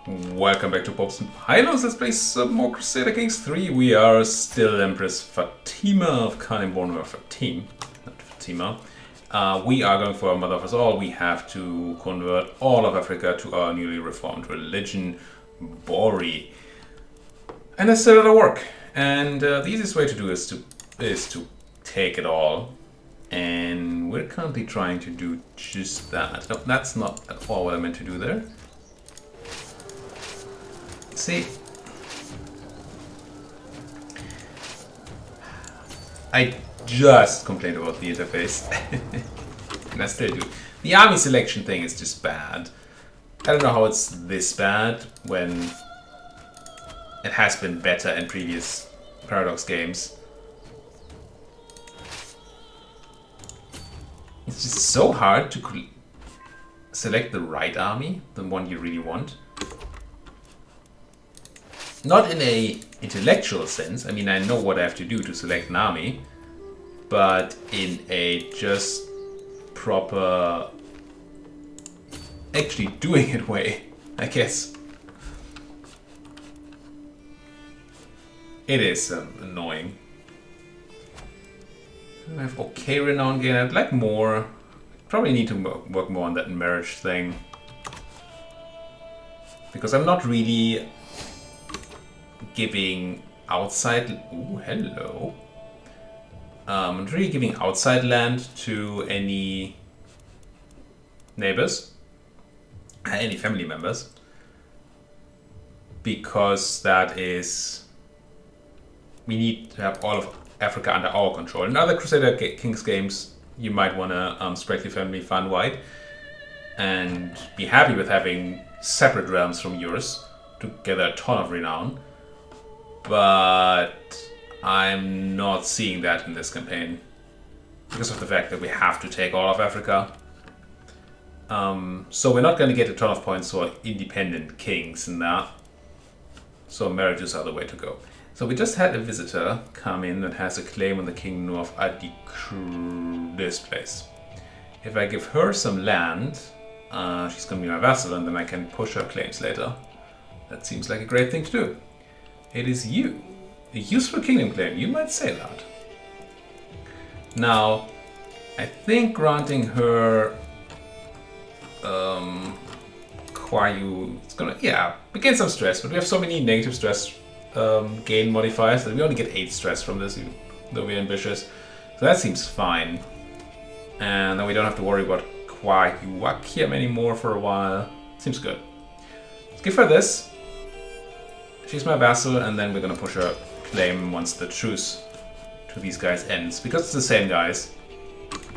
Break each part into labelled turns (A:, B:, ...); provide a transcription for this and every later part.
A: Welcome back to Pops and Pylos. Let's play some more Crusader Kings 3. We are still Empress Fatima of Khan, Fatima, not Fatima. We are going for a Mother of Us All. We have to convert all of Africa to our newly reformed religion, Bori. And that's still at work. And the easiest way to do is to take it all. And we're currently trying to do just that. No, that's not at all what I meant to do there. See, I just complained about the interface, and I still do. The army selection thing is just bad. I don't know how it's this bad when it has been better in previous Paradox games. It's just so hard to select the right army, the one you really want. Not in a intellectual sense, I mean I know what I have to do to select an army, but in a just proper actually doing it way, I guess. It is annoying. I have okay renown gain, I'd like more. Probably need to work more on that marriage thing. Because I'm not really giving outside... Ooh, hello. I'm not really giving outside land to any neighbors, any family members, because that is... We need to have all of Africa under our control. In other Crusader Kings games, you might want to spread your family far-wide and be happy with having separate realms from yours to gather a ton of renown. But I'm not seeing that in this campaign because of the fact that we have to take all of Africa. So we're not going to get a ton of points for independent kings in that. So marriages are the way to go. So we just had a visitor come in that has a claim on the kingdom of this place. If I give her some land, she's going to be my vassal and then I can push her claims later. That seems like a great thing to do. It is you. A useful kingdom claim, you might say that. Now, I think granting her Kwayu, it's gonna, we gain some stress, but we have so many negative stress gain modifiers that we only get 8 stress from this, even though we're ambitious. So that seems fine. And then we don't have to worry about Kwayu anymore for a while. Seems good. Let's give her this. She's my vassal, and then we're gonna push her claim once the truce to these guys ends. Because it's the same guys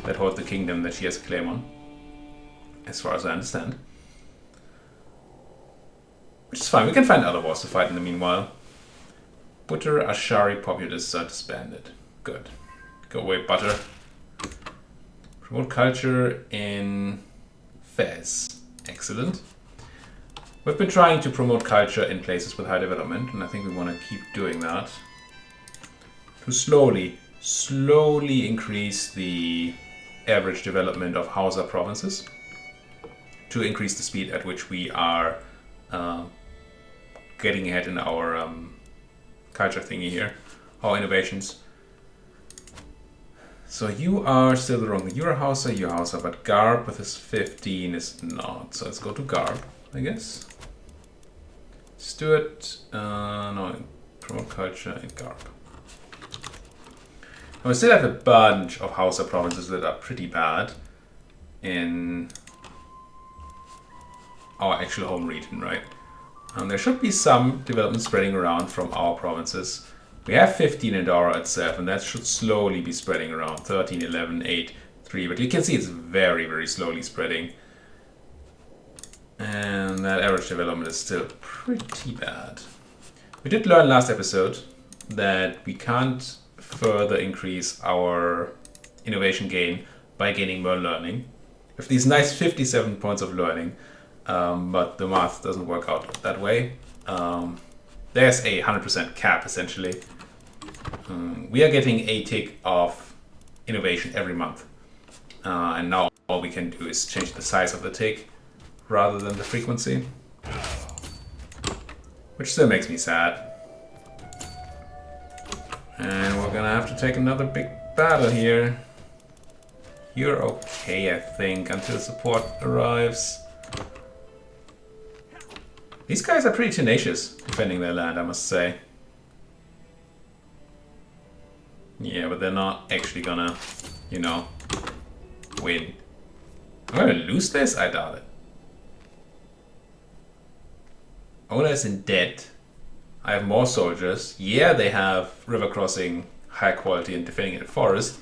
A: that hold the kingdom that she has a claim on, as far as I understand. Which is fine, we can find other wars to fight in the meanwhile. Butter Ashari populists are disbanded. Good. Go away, Butter. Promote culture in Fez. Excellent. We've been trying to promote culture in places with high development, and I think we want to keep doing that. To slowly increase the average development of Hausa provinces. To increase the speed at which we are getting ahead in our culture thingy here. Our innovations. So you are still the wrong. You're a Hausa, but Garb with his 15 is not. So let's go to Garb, I guess. Stuart, no, promote culture in Garb. And we still have a bunch of Hausa provinces that are pretty bad in our actual home region, right? There should be some development spreading around from our provinces. We have 15 in Daura itself, and that should slowly be spreading around. 13, 11, 8, 3, but you can see it's very, very slowly spreading. And that average development is still pretty bad. We did learn last episode that we can't further increase our innovation gain by gaining more learning. We have these nice 57 points of learning, but the math doesn't work out that way. There's a 100% cap essentially. We are getting a tick of innovation every month. And now all we can do is change the size of the tick rather than the frequency. which still makes me sad. And we're gonna have to take another big battle here. You're okay, I think, until support arrives. These guys are pretty tenacious defending their land, I must say. Yeah, but they're not actually gonna, you know, win. I'm gonna lose this? I doubt it. Owner is in debt. I have more soldiers. Yeah, they have river crossing, high quality, and defending in the forest.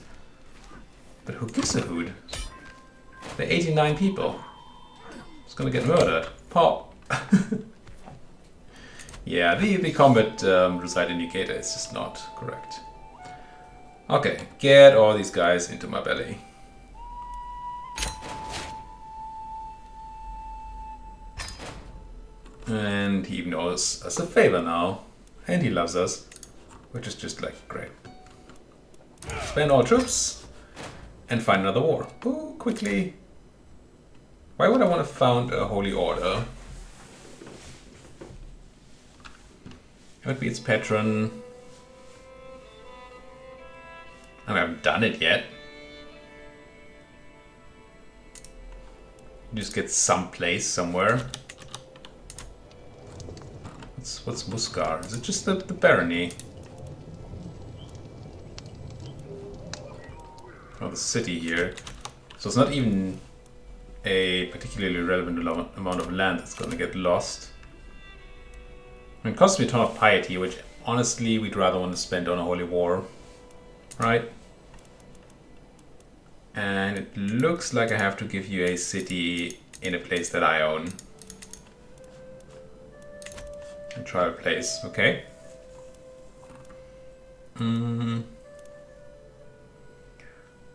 A: But who gives a hoot? They're 89 people. It's gonna get murdered. Pop. Yeah, the combat result indicator is just not correct. Okay, get all these guys into my belly. And he even owes us a favor now. And he loves us. Which is just like great. Spend all troops. And find another war. Ooh, quickly. Why would I want to found a holy order? It would be its patron. I haven't done it yet. Just get someplace, somewhere. What's Muscar? Is it just the barony? Oh, the city here. So it's not even a particularly relevant amount of land that's going to get lost. I mean, it costs me a ton of piety, which honestly we'd rather want to spend on a holy war. Right? And it looks like I have to give you a city in a place that I own. And try a place, okay? Independent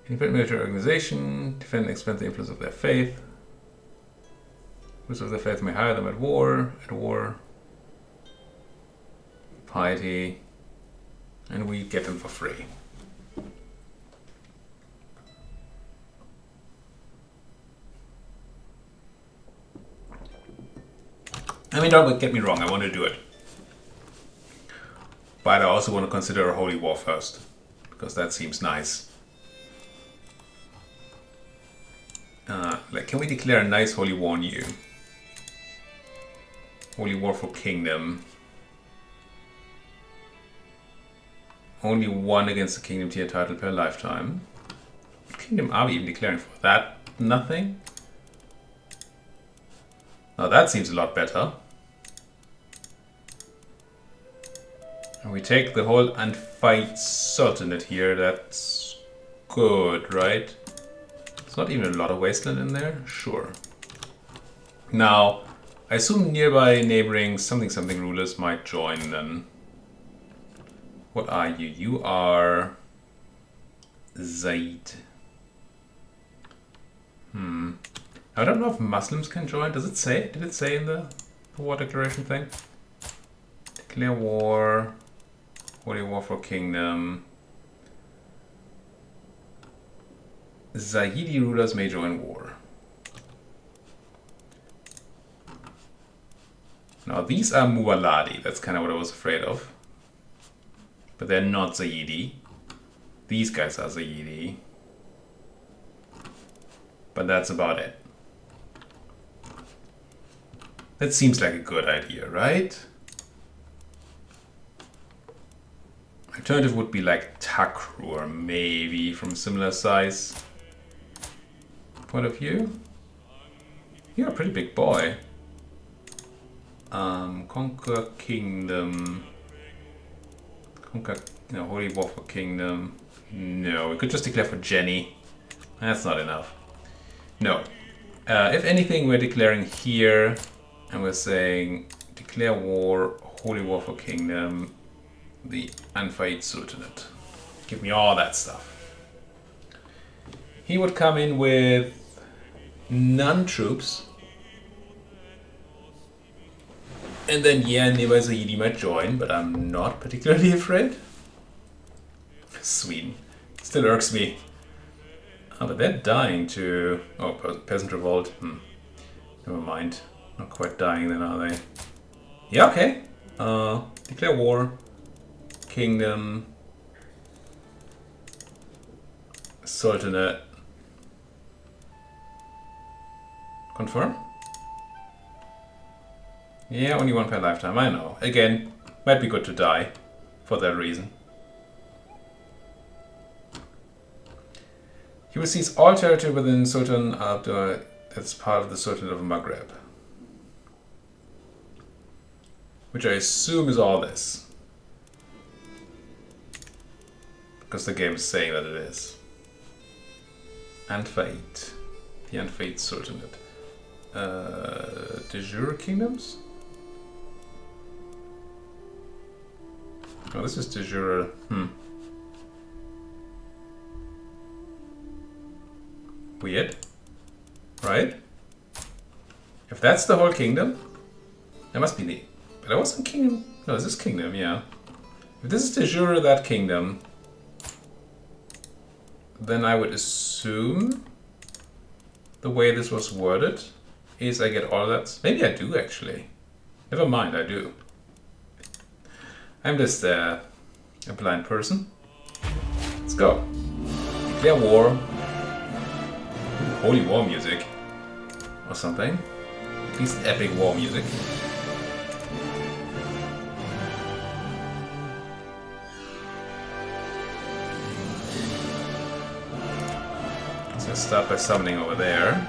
A: military organization, defend and expand the influence of their faith. Those of their faith may hire them at war, piety, and we get them for free. I mean, don't get me wrong, I want to do it. But I also want to consider a holy war first, because that seems nice. Like, can we declare a nice holy war on you? Holy war for kingdom. Only one against the kingdom tier title per lifetime. What kingdom are we even declaring for? That? Nothing? Now that seems a lot better. And we take the whole Untitled Sultanate here. That's good, right? It's not even a lot of wasteland in there. Sure. Now, I assume nearby neighboring something rulers might join then. What are you? You are Zaid. I don't know if Muslims can join. Does it say? Did it say in the war declaration thing? Declare war. Holy war for kingdom. Zayidi rulers may join war. Now these are Muwaladi. That's kind of what I was afraid of. But they're not Zayidi. These guys are Zayidi. But that's about it. That seems like a good idea, right? Alternative would be like Takrur, maybe from similar size point of view. You're a pretty big boy. Conquer kingdom. Conquer, holy war for kingdom. No, we could just declare for Jenny. That's not enough. No. If anything, we're declaring here, and we're saying declare war, holy war for kingdom, the Untitled Sultanate. Give me all that stuff. He would come in with none troops. And then, yeah, nearby Zayidi might join, but I'm not particularly afraid. Sweden. Still irks me. Oh, but they're dying to... Oh, peasant revolt. Never mind. Not quite dying then, are they? Yeah, okay. Declare war. Kingdom. Sultanate. Confirm? Yeah, only one per lifetime, I know. Again, might be good to die for that reason. He will seize all territory within Sultan after that's part of the Sultanate of Maghreb. Which I assume is all this. Because the game is saying that it is. And Fate. The Unfate Sultanate. De jure kingdoms? Oh, this is de jure. Weird. Right? If that's the whole kingdom, that must be the. But there was some kingdom. No, this is kingdom, yeah. If this is de jure that kingdom, then I would assume the way this was worded is I get all that. Maybe I do actually. Never mind, I do. I'm just a blind person. Let's go. Declare war. Holy war music. Or something. At least epic war music. Let's start by summoning over there.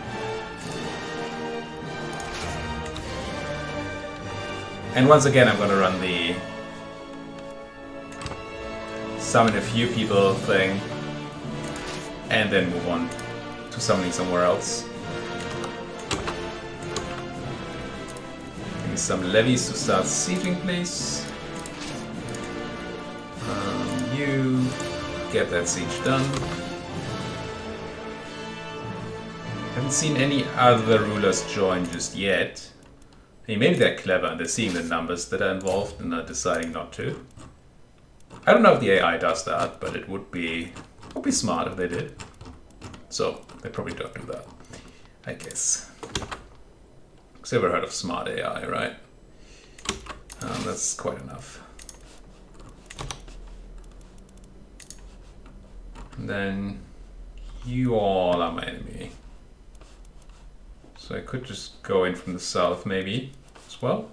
A: And once again I'm gonna run the summon a few people thing and then move on to summoning somewhere else. Give me some levies to start sieging, please. You get that siege done. Haven't seen any other rulers join just yet. I mean, maybe they're clever and they're seeing the numbers that are involved and are deciding not to. I don't know if the AI does that, but it would be smart if they did. So they probably don't do that, I guess. Because ever heard of smart AI, right? That's quite enough. And then you all are my enemy. So I could just go in from the south maybe as well.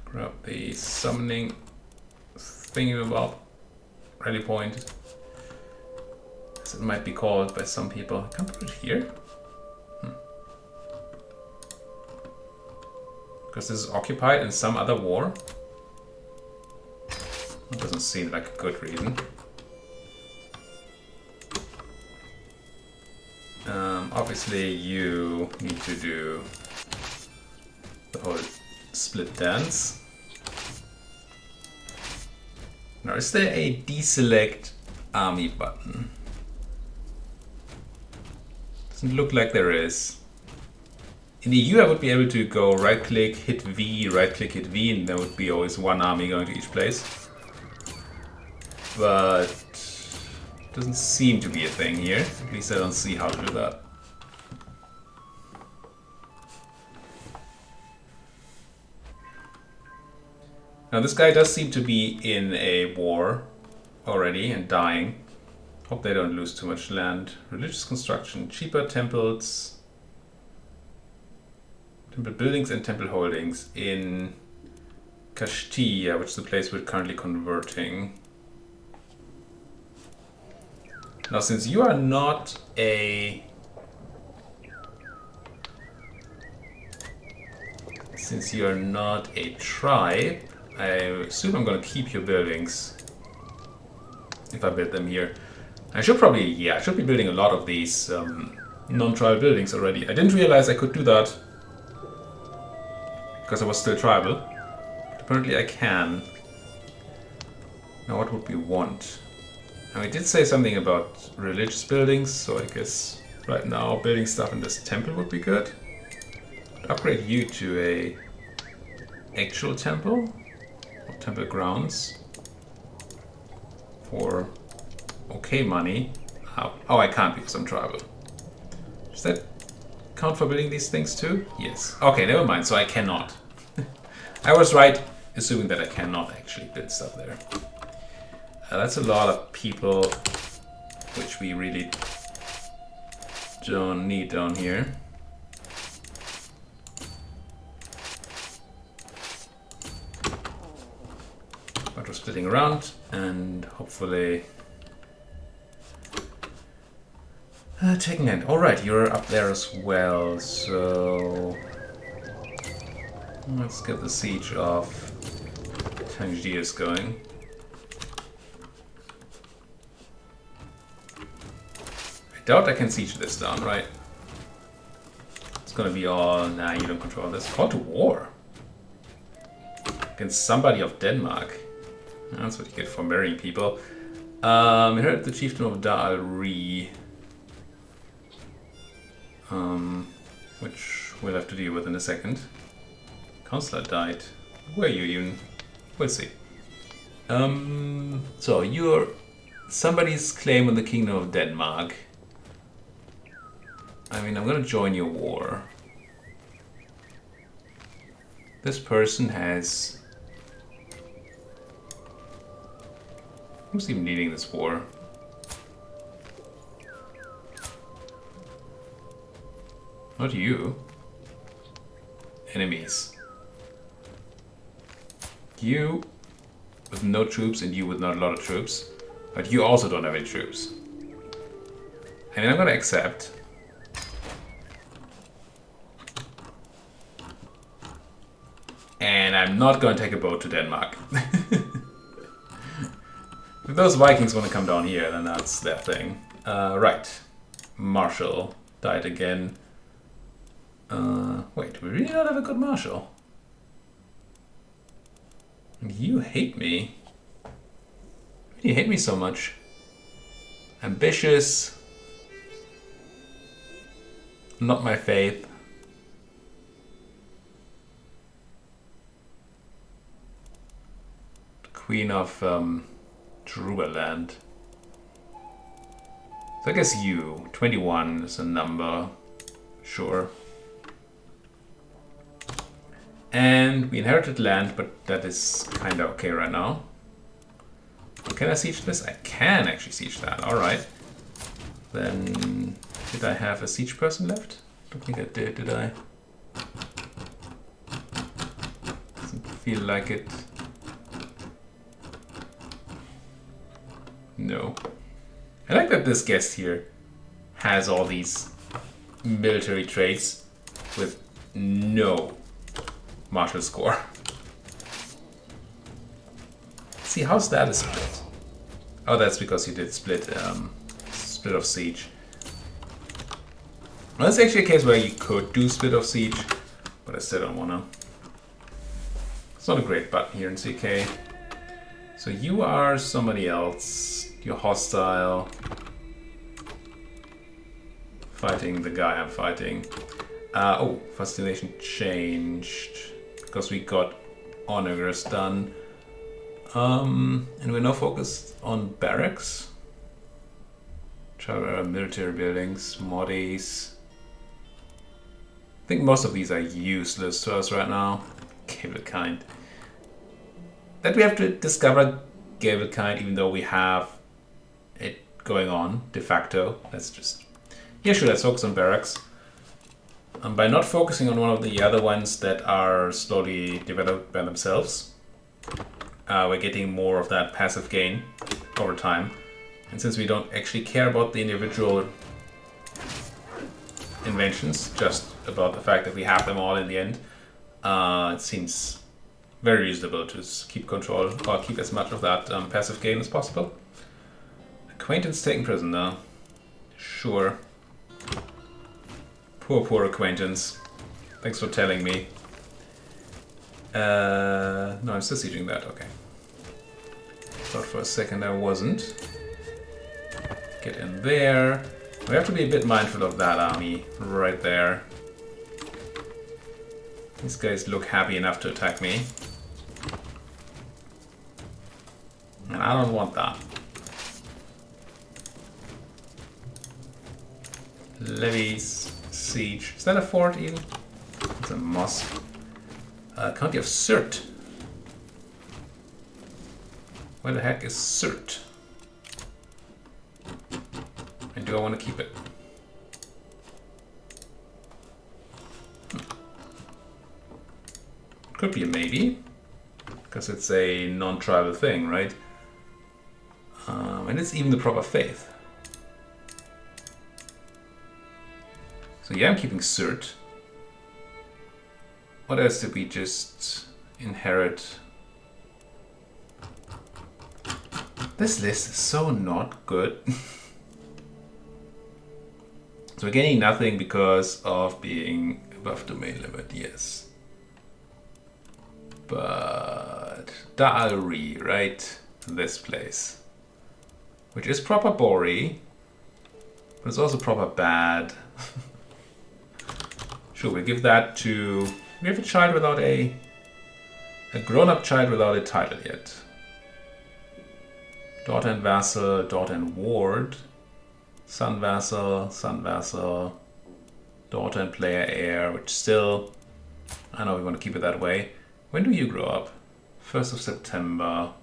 A: Grab the summoning thingamabob, rally point, as it might be called by some people. I can't put it here. Because this is occupied in some other war. It doesn't seem like a good reason. Obviously you need to do the whole split dance. Now, is there a deselect army button? Doesn't look like there is. In the EU I would be able to go right click, hit V, right click, hit V, and there would be always one army going to each place. But it doesn't seem to be a thing here. At least I don't see how to do that. Now this guy does seem to be in a war already and dying. Hope they don't lose too much land. Religious construction, cheaper temples, temple buildings and temple holdings in Castilla, which is the place we're currently converting. Now since you are not a tribe, I assume I'm gonna keep your buildings if I build them here. I should be building a lot of these non-tribal buildings already. I didn't realize I could do that because I was still tribal. But apparently I can. Now what would we want? Now we did say something about religious buildings, so I guess right now building stuff in this temple would be good. Upgrade you to a actual temple. Temple grounds for okay money. Oh, I can't because I'm tribal. Does that count for building these things too? Yes. Okay, never mind. So I cannot. I was right, assuming that I cannot actually build stuff there. That's a lot of people, which we really don't need down here. But we're splitting around, and hopefully taking land. Alright, you're up there as well, so let's get the siege of Tangiers going. I doubt I can siege this down, right? It's gonna be all, nah, you don't control this. Call to war against somebody of Denmark. That's what you get for marrying people. Inherit the chiefdom of Daurama, which we'll have to deal with in a second. Counselor died. Where are you even? We'll see. So you're somebody's claim on the kingdom of Denmark. I mean, I'm gonna join your war. This person has... Who's even leading this war? Not you. Enemies. You with no troops and you with not a lot of troops. But you also don't have any troops. And I'm gonna accept. And I'm not gonna take a boat to Denmark. If those Vikings want to come down here, then that's their thing. Right. Marshal died again. Wait, do we really not have a good Marshal? You hate me. Why do you hate me so much? Ambitious. Not my faith. Queen of Druberland. So I guess you. 21 is a number. Sure. And we inherited land, but that is kind of okay right now. Can I siege this? I can actually siege that. Alright. Then, did I have a siege person left? I don't think I did I? Doesn't feel like it. No. I like that this guest here has all these military traits with no martial score. See, how's that a split? Oh, that's because you did split split of siege. Well, that's actually a case where you could do split of siege, but I still don't wanna. It's not a great button here in CK. So you are somebody else. You're hostile. Fighting the guy I'm fighting. Oh, fascination changed because we got honors done. And we're now focused on barracks. Military buildings, moddies. I think most of these are useless to us right now. Gavelkind. That we have to discover Gavelkind even though we have it going on de facto. Let's just... Yeah, sure, let's focus on barracks. By not focusing on one of the other ones that are slowly developed by themselves, we're getting more of that passive gain over time. And since we don't actually care about the individual inventions, just about the fact that we have them all in the end, it seems very reasonable to keep control, or keep as much of that passive gain as possible. Acquaintance taken prisoner. Sure. Poor acquaintance. Thanks for telling me. No, I'm still sieging that, okay. Thought for a second I wasn't. Get in there. We have to be a bit mindful of that army right there. These guys look happy enough to attack me. And I don't want that. Levies, siege. Is that a fort even? It's a mosque. County of Surt. Where the heck is Surt? And do I want to keep it? Could be a maybe, because it's a non-tribal thing, right? And it's even the proper faith. So yeah, I'm keeping Surt. What else did we just inherit? This list is so not good. So we're gaining nothing because of being above domain limit, yes. But Dauri, right? This place. Which is proper Bori, but it's also proper bad. Sure, we'll give that to... We have a child without a grown-up child without a title yet. Daughter and vassal, daughter and ward. Son vassal, daughter and player heir, which still... I know we want to keep it that way. When do you grow up? 1st of September.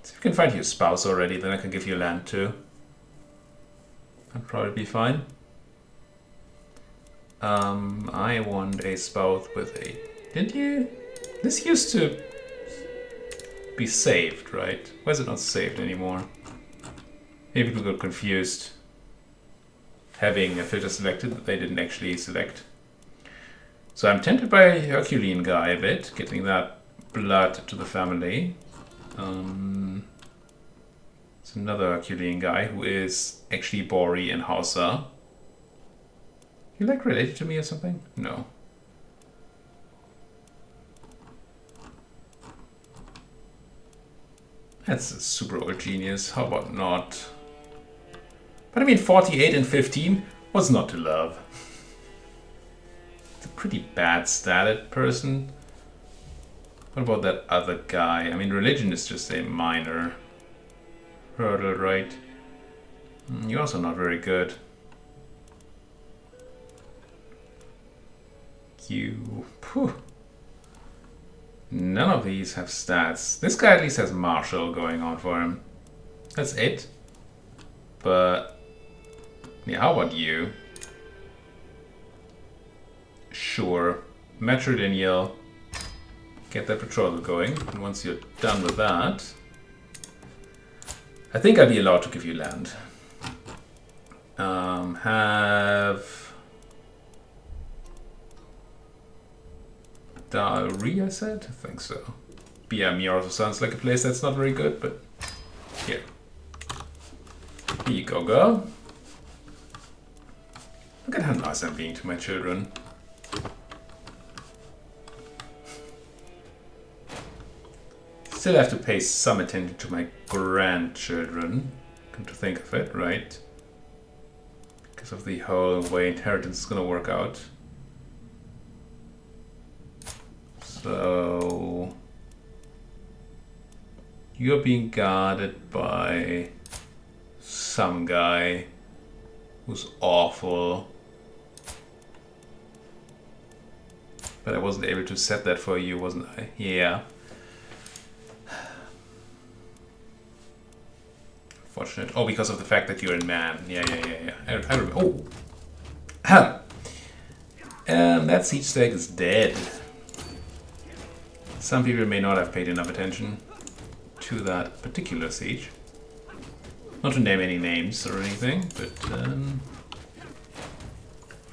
A: So if you can find your spouse already, then I can give you land too. That'd probably be fine. I want a spouse with a... Didn't you? This used to be saved, right? Why is it not saved anymore? Maybe people got confused. Having a filter selected that they didn't actually select. So I'm tempted by a Herculean guy a bit, getting that blood to the family. It's another Herculean guy who is actually Bori and Hausa. You like related to me or something? No. That's a super old genius. How about not? But I mean, 48 and 15 was not to love. It's a pretty bad statted person. What about that other guy? I mean, religion is just a minor hurdle, right? You're also not very good. You... Phew. None of these have stats. This guy at least has martial going on for him. That's it. But... yeah, how about you? Sure. Matrilineal. Get that betrothal going. And once you're done with that... I think I'd be allowed to give you land. Have... Dauri, I said? I think so. BME also sounds like a place that's not very good, but... Here. Here you go, girl. Look at how nice I'm being to my children. Still have to pay some attention to my grandchildren. Come to think of it, right? Because of the whole way inheritance is gonna work out. So... you're being guarded by some guy who's awful. But I wasn't able to set that for you, wasn't I? Yeah. Fortunate. Oh, because of the fact that you're in man. Yeah. I remember. Oh! Ahem. That siege stake is dead. Some people may not have paid enough attention to that particular siege. Not to name any names or anything, but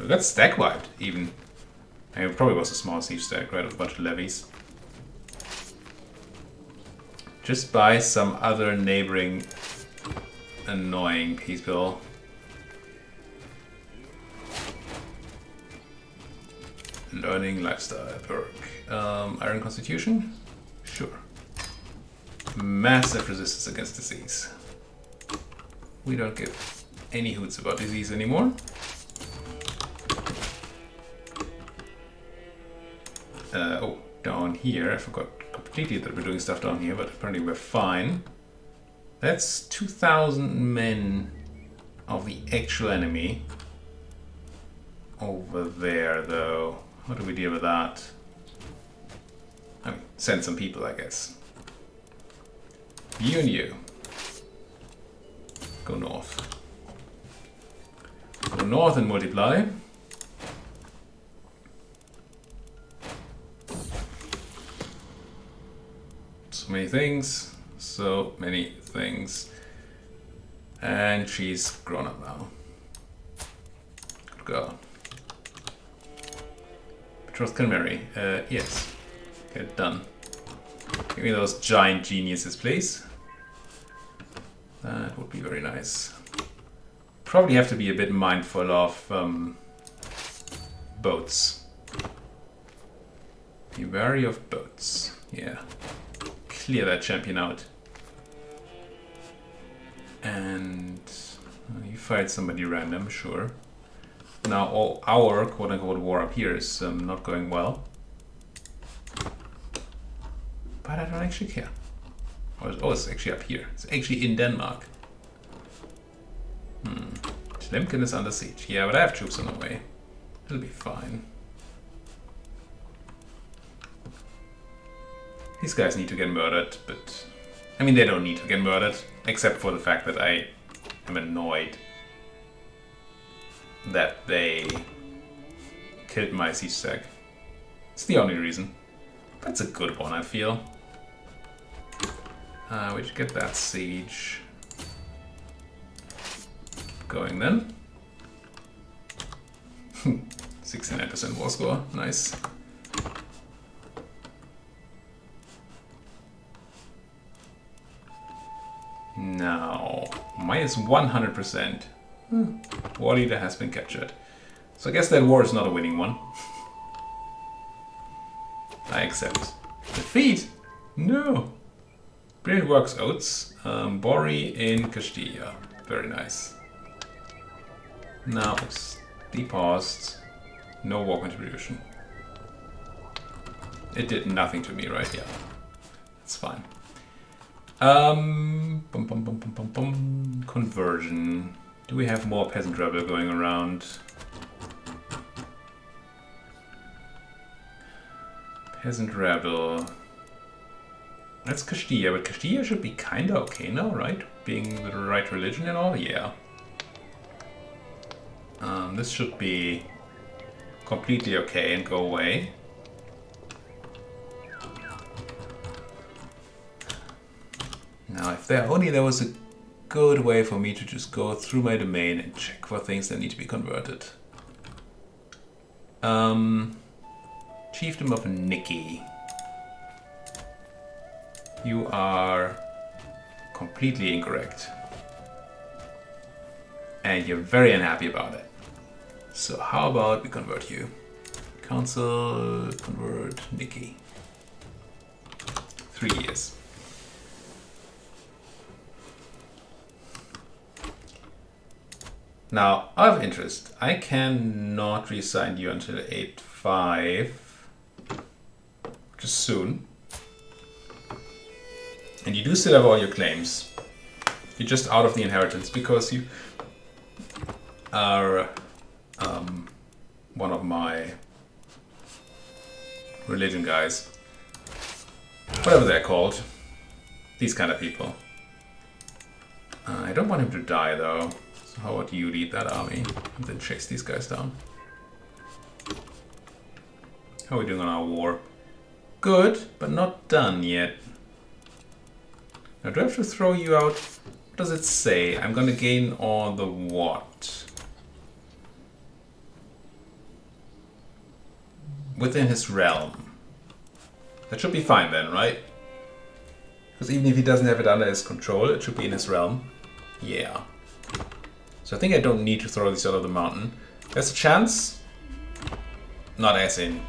A: we got stack wiped even. I mean, it probably was a small siege stack, right? With a bunch of levies. Just by some other neighboring annoying people. Learning lifestyle perk. Iron Constitution? Sure. Massive resistance against disease. We don't give any hoots about disease anymore. Oh, down here. I forgot completely that we're doing stuff down here, but apparently we're fine. That's 2,000 men of the actual enemy. over there, though. How do we deal with that? I mean, send some people, I guess. You and you. Go north. Go north and multiply. So many things. So many things. And she's grown up now. Good girl. Betrothed can marry. Yes. Okay, done. Give me those giant geniuses, please. That would be very nice. Probably have to be a bit mindful of boats. Be wary of boats. Yeah. Clear that champion out. And you fight somebody random, sure. Now all our quote-unquote war up here is not going well. But I don't actually care. Oh, it's actually up here. It's actually in Denmark. Schlemken is under siege. Yeah, but I have troops on the way. It'll be fine. These guys need to get murdered, but... I mean, they don't need to get murdered, except for the fact that I am annoyed that they killed my siege stag. It's the only reason. That's a good one, I feel. We should get that siege going then. 69% war score, nice. Now, minus 100%. War leader has been captured. So I guess that war is not a winning one. I accept. Defeat! No! Brilliant works, Oates. Bori in Castilla. Very nice. Now it's depaused. No war contribution. It did nothing to me, right? Yeah. It's fine. Conversion. Do we have more peasant rebel going around? Peasant rebel. That's Castilla, but Castilla should be kinda okay now, right? Being the right religion and all? Yeah. This should be completely okay and go away. Now, if there was a good way for me to just go through my domain and check for things that need to be converted. Chiefdom of Nikki. You are completely incorrect. And you're very unhappy about it. So how about we convert you? Council, convert Nikki. 3 years. Now, out of interest, I cannot reassign you until 8.5, which is soon. And you do still have all your claims. You're just out of the inheritance because you are one of my religion guys. Whatever they're called. These kind of people. I don't want him to die though. So how about you lead that army and then chase these guys down? How are we doing on our war? Good, but not done yet. Now do I have to throw you out? What does it say? I'm gonna gain all the what? Within his realm. That should be fine then, right? Because even if he doesn't have it under his control, it should be in his realm. Yeah. So I think I don't need to throw these out of the mountain. There's a chance, not as in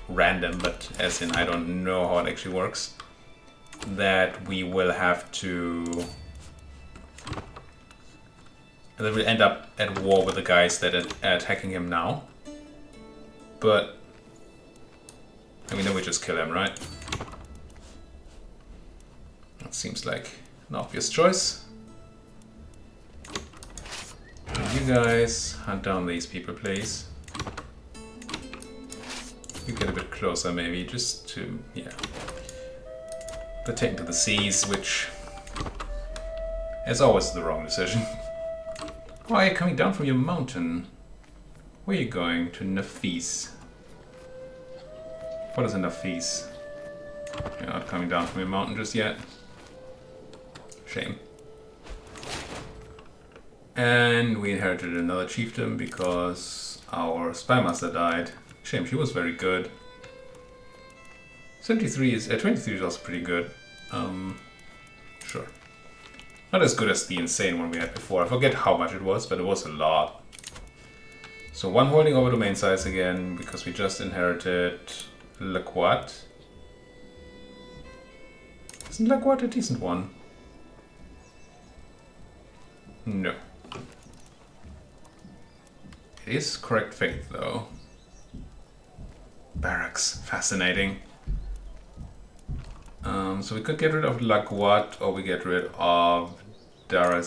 A: random, but as in I don't know how it actually works, that we will have to... that we'll end up at war with the guys that are attacking him now. But... I mean, then we just kill him, right? That seems like an obvious choice. You guys hunt down these people, please. You get a bit closer, maybe, just to, yeah. They're taken to the seas, which is always the wrong decision. Why are you coming down from your mountain? Where are you going? To Nafis. What is a Nafis? You're not coming down from your mountain just yet. Shame. And we inherited another chiefdom because our spymaster died. Shame, she was very good. 23 is also pretty good. Sure. Not as good as the insane one we had before. I forget how much it was, but it was a lot. So one holding over domain size again, because we just inherited Laquat. Isn't Laquat a decent one? No. It is correct faith, though. Barracks. Fascinating. So we could get rid of Laquat, or we get rid of Daura,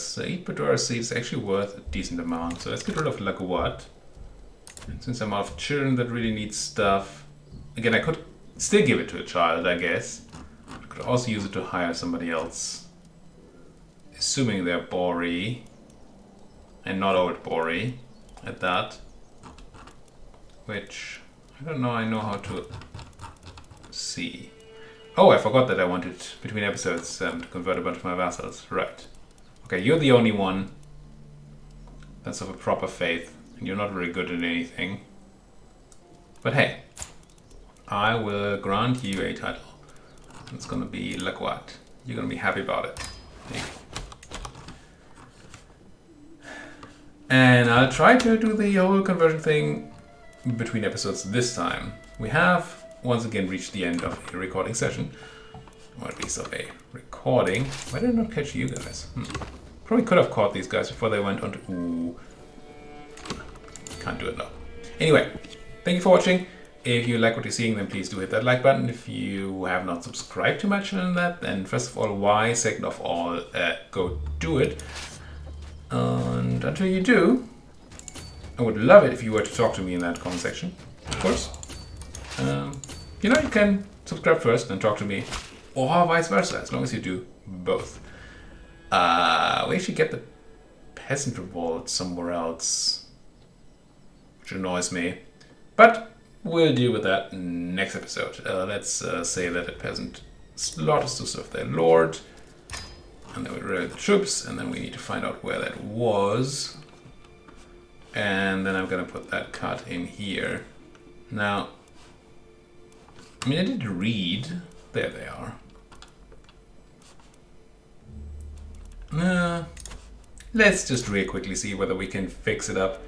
A: but Daura is actually worth a decent amount. So let's get rid of Laquat. Since I'm out of children that really need stuff. Again, I could still give it to a child, I guess. I could also use it to hire somebody else. Assuming they're Bori. And not old Bori at that. Which, I don't know, I know how to see. Oh, I forgot that I wanted, between episodes, to convert a bunch of my vassals. Right. Okay, you're the only one that's of a proper faith. And you're not very good at anything. But hey, I will grant you a title. It's gonna be Laquat. You're gonna be happy about it. And I'll try to do the whole conversion thing between episodes this time. We have once again reached the end of a recording session. Or at least of a recording. Why did I not catch you guys? Probably could have caught these guys before they went on to... Ooh. Can't do it now. Anyway, thank you for watching. If you like what you're seeing, then please do hit that like button. If you have not subscribed to my channel, then first of all, why? Second of all, go do it. And until you do, I would love it if you were to talk to me in that comment section, of course. You know, you can subscribe first and talk to me, or vice versa, as long as you do both. We actually get the peasant revolt somewhere else, which annoys me. But we'll deal with that next episode. Let's say that a peasant slaughters to serve their lord. And then we rally the troops, and then we need to find out where that was. And then I'm gonna put that cut in here. Now, I mean, I did read. There they are. Let's just real quickly see whether we can fix it up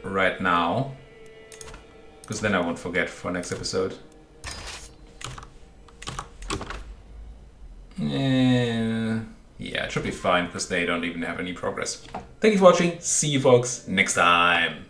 A: right now. Because then I won't forget for next episode. Yeah, it should be fine because they don't even have any progress. Thank you for watching. See you folks next time.